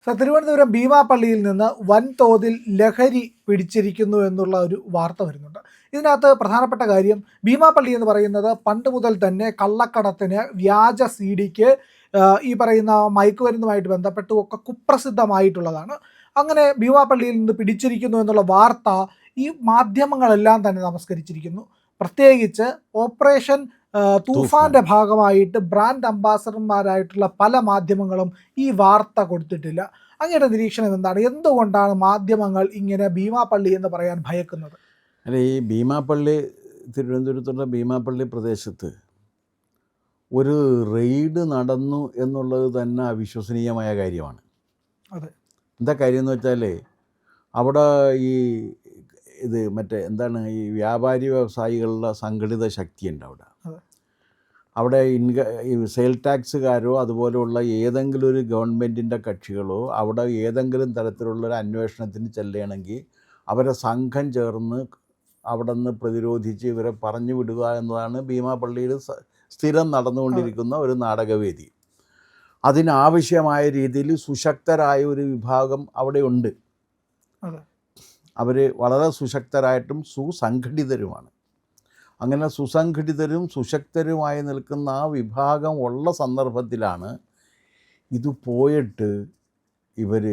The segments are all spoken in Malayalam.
തിരുവനന്തപുരം ഭീമാപള്ളിയിൽ നിന്ന് വൻതോതിൽ ലഹരി പിടിച്ചിരിക്കുന്നു എന്നുള്ള ഒരു വാർത്ത വരുന്നുണ്ട്. ഇതിനകത്ത് പ്രധാനപ്പെട്ട കാര്യം, ഭീമാപള്ളി എന്ന് പറയുന്നത് പണ്ട് മുതൽ തന്നെ കള്ളക്കടത്തിന്, വ്യാജ സിഡിക്ക്, ഈ പറയുന്ന മയക്കുമരുന്നുമായിട്ട് ബന്ധപ്പെട്ടും ഒക്കെ കുപ്രസിദ്ധമായിട്ടുള്ളതാണ്. അങ്ങനെ ഭീമാപള്ളിയിൽ നിന്ന് പിടിച്ചിരിക്കുന്നു എന്നുള്ള വാർത്ത ഈ മാധ്യമങ്ങളെല്ലാം തന്നെ നമസ്കരിച്ചിരിക്കുന്നു. പ്രത്യേകിച്ച് ഓപ്പറേഷൻ തൂഫാന്റെ ഭാഗമായിട്ട് ബ്രാൻഡ് അംബാസഡർമാരായിട്ടുള്ള പല മാധ്യമങ്ങളും ഈ വാർത്ത കൊടുത്തിട്ടില്ല. അങ്ങയുടെ നിരീക്ഷണം എന്താണ്? എന്തുകൊണ്ടാണ് മാധ്യമങ്ങൾ ഇങ്ങനെ ഭീമാപള്ളി എന്ന് പറയാൻ ഭയക്കുന്നത്? അല്ല, ഈ ഭീമാപള്ളി, തിരുവനന്തപുരത്തുള്ള ഭീമാപള്ളി പ്രദേശത്ത് ഒരു റെയ്ഡ് നടന്നു എന്നുള്ളത് തന്നെ അവിശ്വസനീയമായ കാര്യമാണ്. അതെ. എന്താ കാര്യം എന്ന് വെച്ചാൽ, അവിടെ ഈ ഈ വ്യാപാരി വ്യവസായികളുടെ സംഘടിത ശക്തിയുണ്ട് അവിടെ. അവിടെ ഈ സെയിൽ ടാക്സുകാരോ അതുപോലെയുള്ള ഏതെങ്കിലും ഒരു ഗവൺമെൻറ്റിൻ്റെ കക്ഷികളോ അവിടെ ഏതെങ്കിലും തരത്തിലുള്ളൊരു അന്വേഷണത്തിന് ചെല്ലുകയാണെങ്കിൽ അവരെ സംഘം ചേർന്ന് അവിടെ നിന്ന് പ്രതിരോധിച്ച് ഇവരെ പറഞ്ഞു വിടുക എന്നതാണ് ഭീമാപള്ളിയിൽ സ്ഥിരം നടന്നുകൊണ്ടിരിക്കുന്ന ഒരു നാടകവേദി. അതിനാവശ്യമായ രീതിയിൽ സുശക്തരായ ഒരു വിഭാഗം അവിടെയുണ്ട്. അവർ വളരെ സുശക്തരായിട്ടും സുസംഘടിതരുമാണ്. അങ്ങനെ സുസംഘടിതരും സുശക്തരുമായി നിൽക്കുന്ന ആ വിഭാഗം ഉള്ള സന്ദർഭത്തിലാണ് ഇത് പോയിട്ട് ഇവർ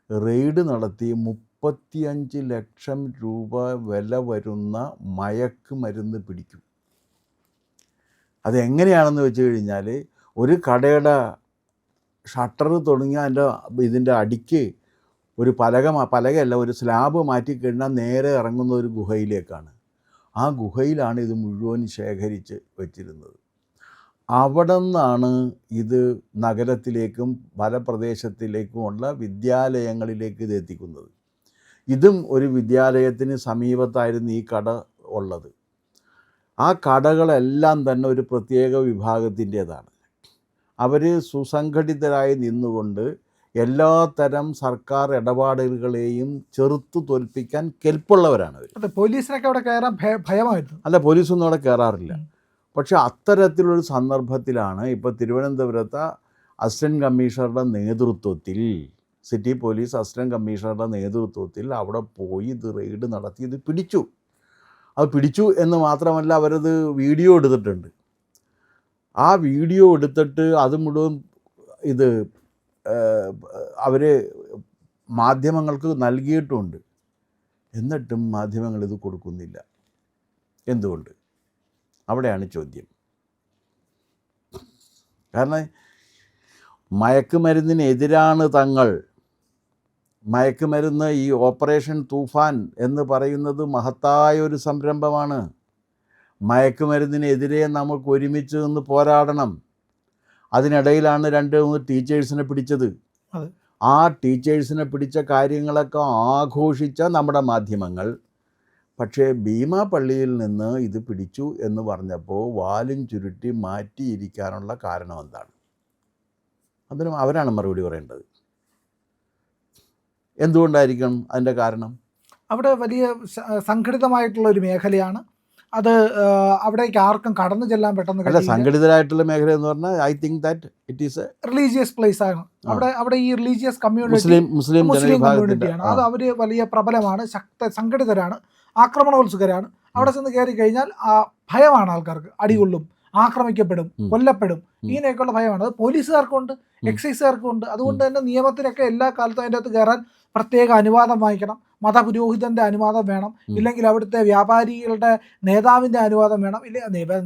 റെയ്ഡ് നടത്തി 35 ലക്ഷം രൂപ വില വരുന്ന മയക്കുമരുന്ന് പിടിക്കും. അതെങ്ങനെയാണെന്ന് വെച്ച് കഴിഞ്ഞാൽ, ഒരു കടയുടെ ഷട്ടർ തുടങ്ങി ഇതിൻ്റെ അടിക്ക് ഒരു പലകയല്ല, ഒരു സ്ലാബ് മാറ്റിക്കഴിഞ്ഞാൽ നേരെ ഇറങ്ങുന്ന ഒരു ഗുഹയിലേക്കാണ്. ആ ഗുഹയിലാണ് ഇത് മുഴുവൻ ശേഖരിച്ച് വച്ചിരുന്നത്. അവിടെ നിന്നാണ് ഇത് നഗരത്തിലേക്കും പല പ്രദേശത്തിലേക്കുമുള്ള വിദ്യാലയങ്ങളിലേക്ക് ഇത് എത്തിക്കുന്നത്. ഇതും ഒരു വിദ്യാലയത്തിന് സമീപത്തായിരുന്നു ഈ കട ഉള്ളത്. ആ കടകളെല്ലാം തന്നെ ഒരു പ്രത്യേക വിഭാഗത്തിൻ്റേതാണ്. അവർ സുസംഘടിതരായി നിന്നുകൊണ്ട് എല്ലാ തരം സർക്കാർ ഇടപാടുകളെയും ചെറുത്തു തോൽപ്പിക്കാൻ കെൽപ്പുള്ളവരാണ് അവർ. പോലീസിനൊക്കെ അവിടെ കയറാൻ ഭയമായിരുന്നു. അല്ല, പോലീസൊന്നും അവിടെ കയറാറില്ല. പക്ഷെ അത്തരത്തിലൊരു സന്ദർഭത്തിലാണ് ഇപ്പോൾ തിരുവനന്തപുരത്തെ അസിസ്റ്റൻറ്റ് കമ്മീഷണറുടെ നേതൃത്വത്തിൽ, സിറ്റി പോലീസ് അസിസ്റ്റൻറ്റ് കമ്മീഷണറുടെ നേതൃത്വത്തിൽ അവിടെ പോയി ഇത് റെയ്ഡ് നടത്തി ഇത് പിടിച്ചു. അത് പിടിച്ചു എന്ന് മാത്രമല്ല, അവരത് വീഡിയോ എടുത്തിട്ടുണ്ട്. ആ വീഡിയോ എടുത്തിട്ട് അത് മുഴുവൻ ഇത് അവർ മാധ്യമങ്ങൾക്ക് നൽകിയിട്ടുമുണ്ട്. എന്നിട്ടും മാധ്യമങ്ങൾ ഇത് കൊടുക്കുന്നില്ല. എന്തുകൊണ്ട്? അവിടെയാണ് ചോദ്യം. കാരണം മയക്കുമരുന്നിനെതിരാണ് തങ്ങൾ. മയക്കുമരുന്ന്, ഈ ഓപ്പറേഷൻ തൂഫാൻ എന്ന് പറയുന്നത് മഹത്തായ ഒരു സംരംഭമാണ്. മയക്കുമരുന്നിനെതിരെ നമുക്ക് ഒരുമിച്ച് നിന്ന് പോരാടണം. അതിനിടയിലാണ് 2-3 ടീച്ചേഴ്സിനെ പിടിച്ചത്. ആ ടീച്ചേഴ്സിനെ പിടിച്ച കാര്യങ്ങളൊക്കെ ആഘോഷിച്ച നമ്മുടെ മാധ്യമങ്ങൾ, പക്ഷേ ഭീമാപള്ളിയിൽ നിന്ന് ഇത് പിടിച്ചു എന്ന് പറഞ്ഞപ്പോൾ വാലും ചുരുട്ടി മാറ്റിയിരിക്കാനുള്ള കാരണം എന്താണ്? അതിനും അവരാണ് മറുപടി പറയേണ്ടത്. എന്തുകൊണ്ടായിരിക്കണം അതിൻ്റെ കാരണം? അവിടെ വലിയ സംഘടിതമായിട്ടുള്ള ഒരു മേഖലയാണ് അത്. അവിടേക്ക് ആർക്കും കടന്നു ചെല്ലാൻ പെട്ടെന്ന് അല്ല, സംഘടിതരായിട്ടുള്ള മേഖല എന്ന് പറഞ്ഞാൽ I think that it is A religious place ആണ്. അവിടെ ഈ റിലീജിയസ് കമ്മ്യൂണിറ്റി, മുസ്ലിം കമ്മ്യൂണിറ്റിയാണ്. അത് അവർ വലിയ പ്രബലമാണ്, സംഘടിതരാണ്, ആക്രമണോത്സുകരാണ്. അവിടെ ചെന്ന് കയറി കഴിഞ്ഞാൽ ഭയമാണ് ആൾക്കാർക്ക്. അടികൊള്ളും, ആക്രമിക്കപ്പെടും, കൊല്ലപ്പെടും, ഇങ്ങനെയൊക്കെയുള്ള ഭയമാണ്. അത് പോലീസുകാർക്കുണ്ട്, എക്സൈസുകാർക്കും ഉണ്ട്. അതുകൊണ്ട് തന്നെ നിയമത്തിനൊക്കെ എല്ലാ കാലത്തും അതിൻ്റെ അകത്ത് കയറാൻ പ്രത്യേക അനുവാദം വാങ്ങിക്കണം. മതപുരോഹിതൻ്റെ അനുവാദം വേണം, ഇല്ലെങ്കിൽ അവിടുത്തെ വ്യാപാരികളുടെ നേതാവിൻ്റെ അനുവാദം വേണം. ഇല്ല,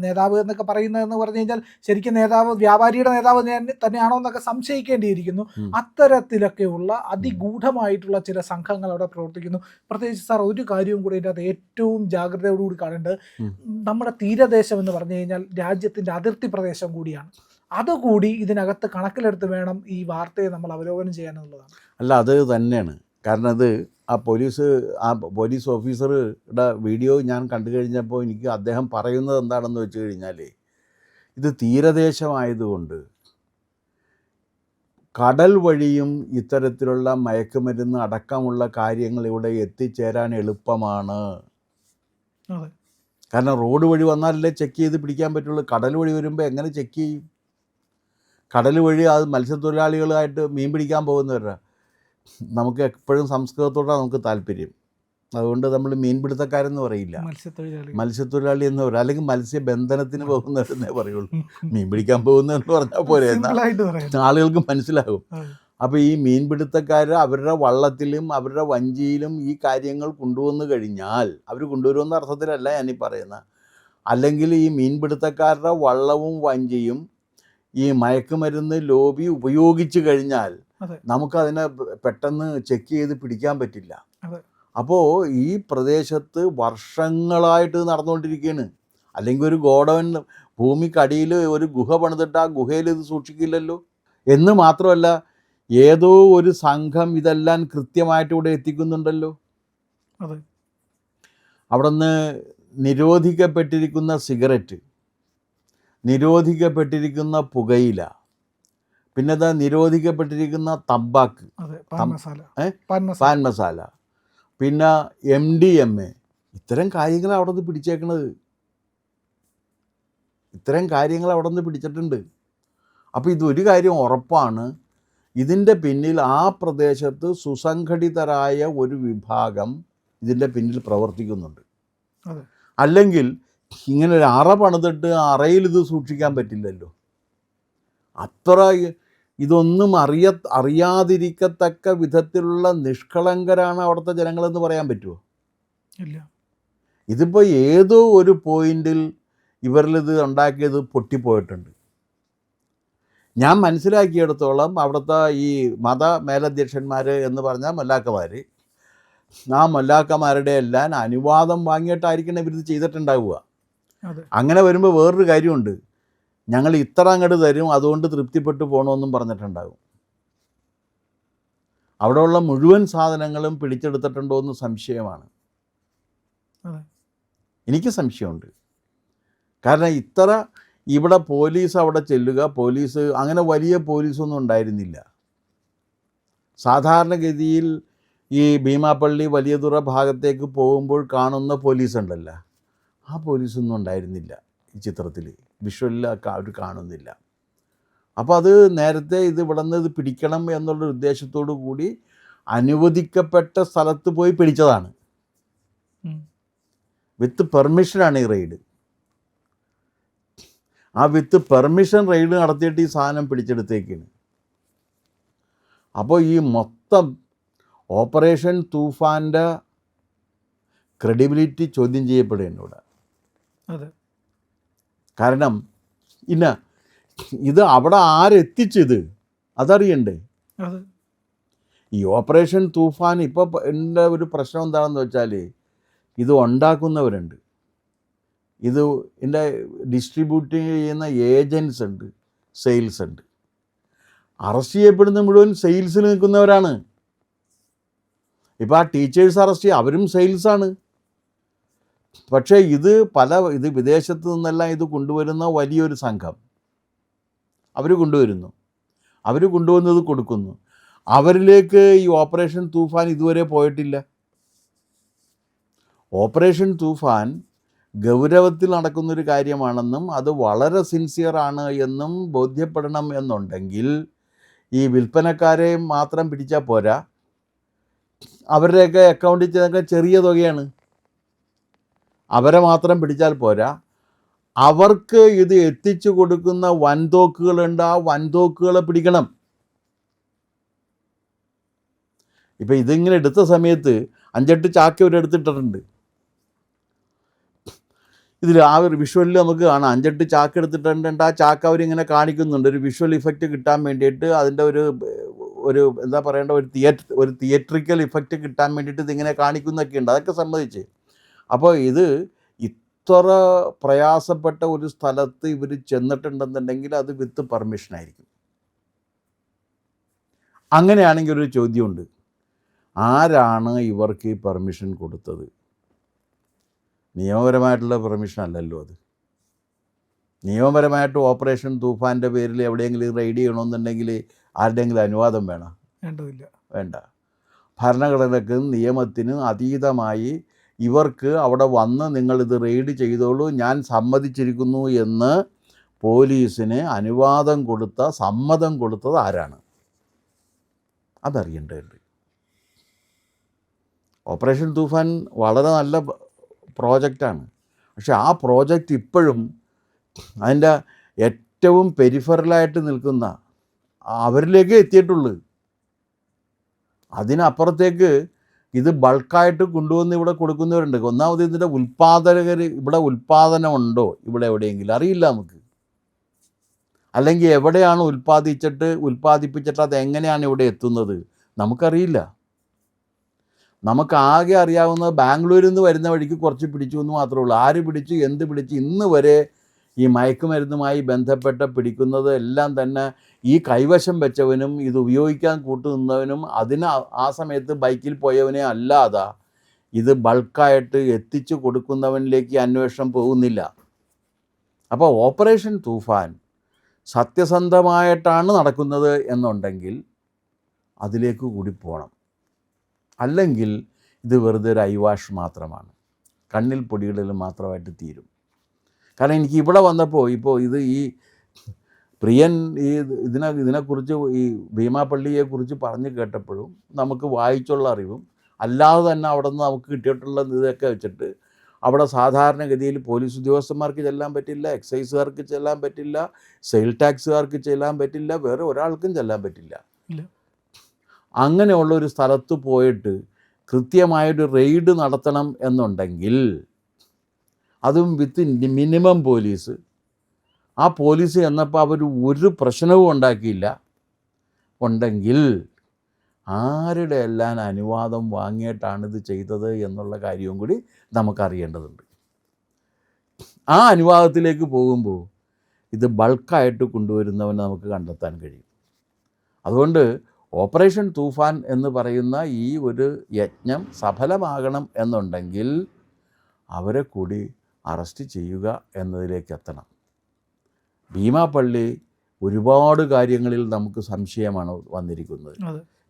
നേതാവ് എന്നൊക്കെ പറയുന്നതെന്ന് പറഞ്ഞു കഴിഞ്ഞാൽ ശരിക്കും വ്യാപാരിയുടെ നേതാവ് തന്നെയാണോ എന്നൊക്കെ സംശയിക്കേണ്ടിയിരിക്കുന്നു. അത്തരത്തിലൊക്കെയുള്ള അതിഗൂഢമായിട്ടുള്ള ചില സംഘങ്ങൾ അവിടെ പ്രവർത്തിക്കുന്നു. പ്രത്യേകിച്ച് സാർ, ഒരു കാര്യവും കൂടി ഇതിൻ്റെ അകത്ത് ഏറ്റവും ജാഗ്രതയോടുകൂടി കാണേണ്ടത്, നമ്മുടെ തീരദേശം എന്ന് പറഞ്ഞു കഴിഞ്ഞാൽ രാജ്യത്തിൻ്റെ അതിർത്തി പ്രദേശം കൂടിയാണ്. അതുകൂടി ഇതിനകത്ത് കണക്കിലെടുത്ത് വേണം ഈ വാർത്തയെ നമ്മൾ അവലോകനം ചെയ്യാനുള്ളതാണ്. അല്ല, അത് തന്നെയാണ്. കാരണം അത് ആ പോലീസ് ഓഫീസറുടെ വീഡിയോ ഞാൻ കണ്ടു കഴിഞ്ഞപ്പോൾ എനിക്ക് അദ്ദേഹം പറയുന്നത് എന്താണെന്ന് വെച്ച് കഴിഞ്ഞാൽ, ഇത് തീരദേശമായതുകൊണ്ട് കടൽ വഴിയും ഇത്തരത്തിലുള്ള മയക്കുമരുന്ന് അടക്കമുള്ള കാര്യങ്ങൾ ഇവിടെ എത്തിച്ചേരാൻ എളുപ്പമാണ്. കാരണം റോഡ് വഴി വന്നാലല്ലേ ചെക്ക് ചെയ്ത് പിടിക്കാൻ പറ്റുള്ളൂ. കടൽ വഴി വരുമ്പോൾ എങ്ങനെ ചെക്ക് ചെയ്യും? കടൽ വഴി അത് മത്സ്യത്തൊഴിലാളികളായിട്ട് മീൻ പിടിക്കാൻ പോകുന്നവരാ. നമുക്ക് എപ്പോഴും സംസ്കൃതത്തോടാണ് നമുക്ക് താല്പര്യം. അതുകൊണ്ട് നമ്മൾ മീൻപിടുത്തക്കാരെന്ന് പറയില്ല, മത്സ്യത്തൊഴിലാളി എന്ന് പറയും, അല്ലെങ്കിൽ മത്സ്യബന്ധനത്തിന് പോകുന്നവരെന്നേ പറയുള്ളൂ. മീൻ പിടിക്കാൻ പോകുന്നതെന്ന് പറഞ്ഞാൽ പോരെ, എന്നാൽ ആളുകൾക്ക് മനസ്സിലാകും. അപ്പോൾ ഈ മീൻപിടുത്തക്കാർ അവരുടെ വള്ളത്തിലും അവരുടെ വഞ്ചിയിലും ഈ കാര്യങ്ങൾ കൊണ്ടുവന്നു കഴിഞ്ഞാൽ, അവർ കൊണ്ടുവരുമെന്ന അർത്ഥത്തിലല്ല ഞാനീ പറയുന്നത്, അല്ലെങ്കിൽ ഈ മീൻപിടുത്തക്കാരുടെ വള്ളവും വഞ്ചിയും ഈ മയക്കുമരുന്ന് ലോബി ഉപയോഗിച്ച് കഴിഞ്ഞാൽ നമുക്കതിനെ പെട്ടെന്ന് ചെക്ക് ചെയ്ത് പിടിക്കാൻ പറ്റില്ല. അപ്പോൾ ഈ പ്രദേശത്ത് വർഷങ്ങളായിട്ട് നടന്നുകൊണ്ടിരിക്കുകയാണ്. അല്ലെങ്കിൽ ഒരു ഗോഡൗൺ ഭൂമിക്കടിയിൽ ഒരു ഗുഹ പണിതിട്ട് ആ ഗുഹയിൽ ഇത് സൂക്ഷിക്കില്ലല്ലോ. എന്ന് മാത്രമല്ല, ഏതോ ഒരു സംഘം ഇതെല്ലാം കൃത്യമായിട്ട് ഇവിടെ എത്തിക്കുന്നുണ്ടല്ലോ. അവിടെ നിന്ന് നിരോധിക്കപ്പെട്ടിരിക്കുന്ന സിഗരറ്റ്, നിരോധിക്കപ്പെട്ടിരിക്കുന്ന പുകയില, പിന്നെ അത് നിരോധിക്കപ്പെട്ടിരിക്കുന്ന തമ്പാക്ക്, പാൻ മസാല, പിന്നെ MDMA, ഇത്തരം കാര്യങ്ങൾ അവിടെ നിന്ന് പിടിച്ചേക്കണത്, ഇത്തരം കാര്യങ്ങൾ അവിടെ നിന്ന് പിടിച്ചിട്ടുണ്ട്. അപ്പോൾ ഇതൊരു കാര്യം ഉറപ്പാണ്, ഇതിൻ്റെ പിന്നിൽ ആ പ്രദേശത്ത് സുസംഘടിതരായ ഒരു വിഭാഗം ഇതിൻ്റെ പിന്നിൽ പ്രവർത്തിക്കുന്നുണ്ട്. അല്ലെങ്കിൽ ഇങ്ങനെ ഒരു അറ പണിതിട്ട് അറയിൽ ഇത് സൂക്ഷിക്കാൻ പറ്റില്ലല്ലോ. അത്ര ഇതൊന്നും അറിയാതിരിക്കത്തക്ക വിധത്തിലുള്ള നിഷ്കളങ്കരാണ് അവിടുത്തെ ജനങ്ങളെന്ന് പറയാൻ പറ്റുമോ? ഇല്ല. ഇതിപ്പോൾ ഏതോ ഒരു പോയിന്റിൽ ഇവരിലിത് ഉണ്ടാക്കിയത് പൊട്ടിപ്പോയിട്ടുണ്ട്. ഞാൻ മനസ്സിലാക്കിയെടുത്തോളം അവിടുത്തെ ഈ മത മേലധ്യക്ഷന്മാർ എന്ന് പറഞ്ഞാൽ മൊല്ലാക്കമാർ, ആ മൊല്ലാക്കമാരുടെ എല്ലാം അനുവാദം വാങ്ങിയിട്ടായിരിക്കണം ഇവരിത് ചെയ്തിട്ടുണ്ടാവുക. അങ്ങനെ വരുമ്പോൾ വേറൊരു കാര്യമുണ്ട്, ഞങ്ങൾ ഇത്ര അങ്ങോട്ട് തരും, അതുകൊണ്ട് തൃപ്തിപ്പെട്ടു പോകണമെന്നും പറഞ്ഞിട്ടുണ്ടാകും. അവിടെയുള്ള മുഴുവൻ സാധനങ്ങളും പിടിച്ചെടുത്തിട്ടുണ്ടോ എന്ന് സംശയമാണ്. എനിക്ക് സംശയമുണ്ട്. കാരണം ഇവിടെ പോലീസ് അവിടെ ചെല്ലുക, പോലീസ് അങ്ങനെ വലിയ പോലീസൊന്നും ഉണ്ടായിരുന്നില്ല. സാധാരണഗതിയിൽ ഈ ഭീമാപ്പള്ളി വലിയതുറ ഭാഗത്തേക്ക് പോകുമ്പോൾ കാണുന്ന പോലീസ് ഉണ്ടല്ലോ, ആ പോലീസൊന്നും ഉണ്ടായിരുന്നില്ല ഈ ചിത്രത്തിൽ, വിഷ്വലിൽ അവർ കാണുന്നില്ല. അപ്പോൾ അത് നേരത്തെ ഇത് ഇവിടെ നിന്ന് ഇത് പിടിക്കണം എന്നുള്ളൊരു ഉദ്ദേശത്തോടു കൂടി അനുവദിക്കപ്പെട്ട സ്ഥലത്ത് പോയി പിടിച്ചതാണ്. വിത്ത് പെർമിഷനാണ് ഈ റെയ്ഡ്. ആ വിത്ത് പെർമിഷൻ റെയ്ഡ് നടത്തിയിട്ട് ഈ സാധനം പിടിച്ചെടുത്തേക്കാണ്. അപ്പോൾ ഈ മൊത്തം ഓപ്പറേഷൻ തൂഫാൻ്റെ ക്രെഡിബിലിറ്റി ചോദ്യം ചെയ്യപ്പെടുകയാണ് ഇവിടെ. കാരണം ഇത് അവിടെ ആരെത്തിച്ചത് അതറിയണ്ടേ. ഈ ഓപ്പറേഷൻ തൂഫാൻ ഇപ്പോൾ എൻ്റെ ഒരു പ്രശ്നം എന്താണെന്ന് വെച്ചാൽ, ഇത് ഉണ്ടാക്കുന്നവരുണ്ട്, ഇത് ഇതിൻ്റെ ഡിസ്ട്രിബ്യൂട്ട് ചെയ്യുന്ന ഏജൻസ് ഉണ്ട്, സെയിൽസ് ഉണ്ട്. അറസ്റ്റ് ചെയ്യപ്പെടുന്ന മുഴുവൻ സെയിൽസിൽ നിൽക്കുന്നവരാണ്. ഇപ്പോൾ ആ ടീച്ചേഴ്സ് അറസ്റ്റ് ചെയ്യുക, അവരും സെയിൽസാണ്. പക്ഷേ ഇത് വിദേശത്ത് നിന്നെല്ലാം ഇത് കൊണ്ടുവരുന്ന വലിയൊരു സംഘം അവർ കൊണ്ടുവന്നത് കൊടുക്കുന്നു. അവരിലേക്ക് ഈ ഓപ്പറേഷൻ തൂഫാൻ ഇതുവരെ പോയിട്ടില്ല. ഓപ്പറേഷൻ തൂഫാൻ ഗൗരവത്തിൽ നടക്കുന്നൊരു കാര്യമാണെന്നും അത് വളരെ സിൻസിയറാണ് എന്നും ബോധ്യപ്പെടണം എന്നുണ്ടെങ്കിൽ ഈ വിൽപ്പനക്കാരെ മാത്രം പിടിച്ചാൽ പോരാ, അവരുടെയൊക്കെ അക്കൗണ്ടിൽ ചെന്നൊക്കെ ചെറിയ തുകയാണ്, അവരെ മാത്രം പിടിച്ചാൽ പോരാ, അവർക്ക് ഇത് എത്തിച്ചു കൊടുക്കുന്ന വൻതോക്കുകളുണ്ട്, ആ വൻതോക്കുകളെ പിടിക്കണം. ഇപ്പം ഇതിങ്ങനെ എടുത്ത സമയത്ത് 5-8 ചാക്ക് ഇവരെടുത്തിട്ടിട്ടുണ്ട്. ഇതിൽ ആ ഒരു വിഷ്വലിൽ നമുക്ക് കാണാം 5-8 ചാക്ക് എടുത്തിട്ടുണ്ട്. ആ ചാക്ക് അവരിങ്ങനെ കാണിക്കുന്നുണ്ട് ഒരു വിഷ്വൽ ഇഫക്റ്റ് കിട്ടാൻ വേണ്ടിയിട്ട്, അതിൻ്റെ ഒരു എന്താ പറയേണ്ട ഒരു തിയേറ്ററിക്കൽ ഇഫക്റ്റ് കിട്ടാൻ വേണ്ടിയിട്ട് ഇതിങ്ങനെ കാണിക്കുന്നൊക്കെ ഉണ്ട്. അതൊക്കെ സമ്മതിച്ച്. അപ്പോൾ ഇത് ഇത്ര പ്രയാസപ്പെട്ട ഒരു സ്ഥലത്ത് ഇവർ ചെന്നിട്ടുണ്ടെന്നുണ്ടെങ്കിൽ അത് വിത്ത് പെർമിഷനായിരിക്കും. അങ്ങനെയാണെങ്കിൽ ഒരു ചോദ്യമുണ്ട്, ആരാണ് ഇവർക്ക് ഈ പെർമിഷൻ കൊടുത്തത്? നിയമപരമായിട്ടുള്ള പെർമിഷൻ അല്ലല്ലോ അത്. നിയമപരമായിട്ട് ഓപ്പറേഷൻ തൂഫാൻ്റെ പേരിൽ എവിടെയെങ്കിലും റെയ്ഡ് ചെയ്യണമെന്നുണ്ടെങ്കിൽ ആരുടെയെങ്കിലും അനുവാദം വേണ്ട. ഭരണഘടനയ്ക്കും നിയമത്തിനും അതീതമായി ഇവർക്ക് അവിടെ വന്ന് നിങ്ങളിത് റെയ്ഡ് ചെയ്തോളൂ, ഞാൻ സമ്മതിച്ചിരിക്കുന്നു എന്ന് പോലീസിന് സമ്മതം കൊടുത്തത് ആരാണ്? അതറിയേണ്ടതുണ്ട്. ഓപ്പറേഷൻ തൂഫാൻ വളരെ നല്ല പ്രോജക്റ്റാണ്. പക്ഷെ ആ പ്രോജക്റ്റ് ഇപ്പോഴും അതിൻ്റെ ഏറ്റവും പെരിഫറലായിട്ട് നിൽക്കുന്ന അവരിലേക്കേ എത്തിയിട്ടുള്ളൂ. അതിനപ്പുറത്തേക്ക് ഇത് ബൾക്കായിട്ട് കൊണ്ടുവന്ന് ഇവിടെ കൊടുക്കുന്നവരുണ്ട്. ഒന്നാമത് ഇതിൻ്റെ ഉൽപ്പാദകർ, ഇവിടെ ഉൽപ്പാദനം ഉണ്ടോ ഇവിടെ എവിടെയെങ്കിലും അറിയില്ല നമുക്ക്. അല്ലെങ്കിൽ എവിടെയാണ് ഉൽപ്പാദിപ്പിച്ചിട്ട് അത് എങ്ങനെയാണ് ഇവിടെ എത്തുന്നത് നമുക്കറിയില്ല. നമുക്കാകെ അറിയാവുന്നത് ബാംഗ്ലൂരിൽ നിന്ന് വരുന്ന വഴിക്ക് കുറച്ച് പിടിച്ചു എന്ന് മാത്രമേ ഉള്ളൂ. ആര് പിടിച്ചു, എന്ത് പിടിച്ചു, ഇന്ന് വരെ ഈ മയക്കുമരുന്നുമായി ബന്ധപ്പെട്ട് പിടിക്കുന്നത് എല്ലാം തന്നെ ഈ കൈവശം വെച്ചവനും ഇത് ഉപയോഗിക്കാൻ കൂട്ടുനിന്നവനും ആ സമയത്ത് ബൈക്കിൽ പോയവനെ അല്ലാതെ ഇത് ബൾക്കായിട്ട് എത്തിച്ചു കൊടുക്കുന്നവനിലേക്ക് അന്വേഷണം പോകുന്നില്ല. അപ്പോൾ ഓപ്പറേഷൻ തൂഫാൻ സത്യസന്ധമായിട്ടാണ് നടക്കുന്നത് എന്നുണ്ടെങ്കിൽ അതിലേക്ക് കൂടി പോകണം. അല്ലെങ്കിൽ ഇത് വെറുതെ ഒരു ഐവാഷ് മാത്രമാണ്, കണ്ണിൽ പൊടിയിടൽ മാത്രമായിട്ട് തീരും. കാരണം എനിക്ക് ഇവിടെ വന്നപ്പോൾ ഈ പ്രിയൻ ഇതിനെക്കുറിച്ച് ഈ ഭീമാപ്പള്ളിയെക്കുറിച്ച് പറഞ്ഞു കേട്ടപ്പോഴും നമുക്ക് വായിച്ചുള്ള അറിവും അല്ലാതെ തന്നെ അവിടെ നിന്ന് നമുക്ക് കിട്ടിയിട്ടുള്ള ഇതൊക്കെ വെച്ചിട്ട് അവിടെ സാധാരണഗതിയിൽ പോലീസ് ഉദ്യോഗസ്ഥന്മാർക്ക് ചെല്ലാൻ പറ്റില്ല, എക്സൈസുകാർക്ക് ചെല്ലാൻ പറ്റില്ല, സെയിൽ ടാക്സുകാർക്ക് ചെല്ലാൻ പറ്റില്ല, വേറെ ഒരാൾക്കും ചെല്ലാൻ പറ്റില്ല. അങ്ങനെയുള്ളൊരു സ്ഥലത്ത് പോയിട്ട് കൃത്യമായൊരു റെയ്ഡ് നടത്തണം എന്നുണ്ടെങ്കിൽ അതും വിത്ത് മിനിമം പോലീസ്, ആ പോലീസ് എന്നപ്പോൾ അവർ ഒരു പ്രശ്നവും ഉണ്ടാക്കിയില്ല ഉണ്ടെങ്കിൽ ആരുടെ എല്ലാം അനുവാദം വാങ്ങിയിട്ടാണിത് ചെയ്തത് എന്നുള്ള കാര്യവും കൂടി നമുക്കറിയേണ്ടതുണ്ട്. ആ അനുവാദത്തിലേക്ക് പോകുമ്പോൾ ഇത് ബൾക്കായിട്ട് കൊണ്ടുവരുന്നവനെ നമുക്ക് കണ്ടെത്താൻ കഴിയും. അതുകൊണ്ട് ഓപ്പറേഷൻ തൂഫാൻ എന്ന് പറയുന്ന ഈ ഒരു യജ്ഞം സഫലമാകണം എന്നുണ്ടെങ്കിൽ അവരെ കൂടി അറസ്റ്റ് ചെയ്യുക എന്നതിലേക്ക് എത്തണം. ഭീമാപ്പള്ളി ഒരുപാട് കാര്യങ്ങളിൽ നമുക്ക് സംശയമാണ് വന്നിരിക്കുന്നത്.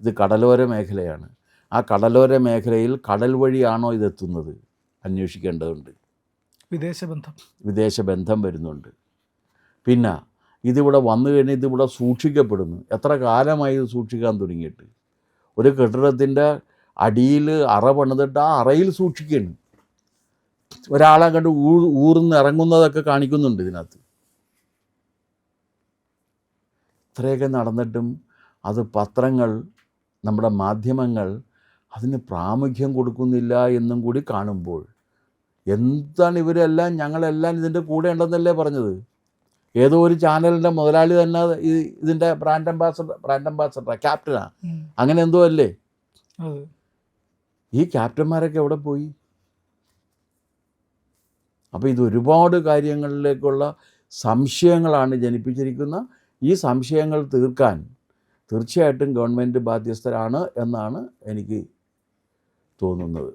ഇത് കടലോര മേഖലയാണ്. ആ കടലോര മേഖലയിൽ കടൽ വഴിയാണോ ഇതെത്തുന്നത് അന്വേഷിക്കേണ്ടതുണ്ട്. വിദേശബന്ധം വരുന്നുണ്ട്. പിന്നെ ഇതിവിടെ വന്നു കഴിഞ്ഞാൽ ഇതിവിടെ സൂക്ഷിക്കപ്പെടുന്നു. എത്ര കാലമായി ഇത് സൂക്ഷിക്കാൻ തുടങ്ങിയിട്ട്? ഒരു കെട്ടിടത്തിൻ്റെ അടിയിൽ അറ പണിതിട്ട് ആ അറയിൽ സൂക്ഷിക്കുകയാണ്. ഒരാളെ കണ്ട് ഊർന്ന് ഇറങ്ങുന്നതൊക്കെ കാണിക്കുന്നുണ്ട് ഇതിനകത്ത്. ഇത്രയൊക്കെ നടന്നിട്ടും അത് പത്രങ്ങൾ, നമ്മുടെ മാധ്യമങ്ങൾ അതിന് പ്രാമുഖ്യം കൊടുക്കുന്നില്ല എന്നും കൂടി കാണുമ്പോൾ എന്താണ് ഇവരെല്ലാം, ഞങ്ങളെല്ലാം ഇതിൻ്റെ കൂടെ ഉണ്ടെന്നല്ലേ പറഞ്ഞത്? ഏതോ ഒരു ചാനലിൻ്റെ മുതലാളി തന്നെ ഇതിൻ്റെ ബ്രാൻഡ് അംബാസഡർ ക്യാപ്റ്റനാ, അങ്ങനെ എന്തോ അല്ലേ? ഈ ക്യാപ്റ്റന്മാരൊക്കെ എവിടെ പോയി? അപ്പോൾ ഇത് ഒരുപാട് കാര്യങ്ങളിലേക്കുള്ള സംശയങ്ങളാണ് ജനിപ്പിച്ചിരിക്കുന്ന. ഈ സംശയങ്ങൾ തീർക്കാൻ തീർച്ചയായിട്ടും ഗവൺമെൻറ് ബാധ്യസ്ഥരാണ് എന്നാണ് എനിക്ക് തോന്നുന്നത്.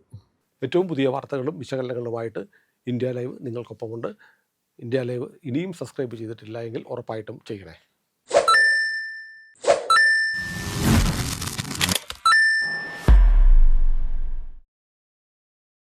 ഏറ്റവും പുതിയ വാർത്തകളും വിശകലനങ്ങളുമായിട്ട് ഇന്ത്യ ലൈവ് നിങ്ങൾക്കൊപ്പമുണ്ട്. ഇന്ത്യ ലൈവ് ഇനിയും സബ്സ്ക്രൈബ് ചെയ്തിട്ടില്ല എങ്കിൽ ഉറപ്പായിട്ടും ചെയ്യണേ.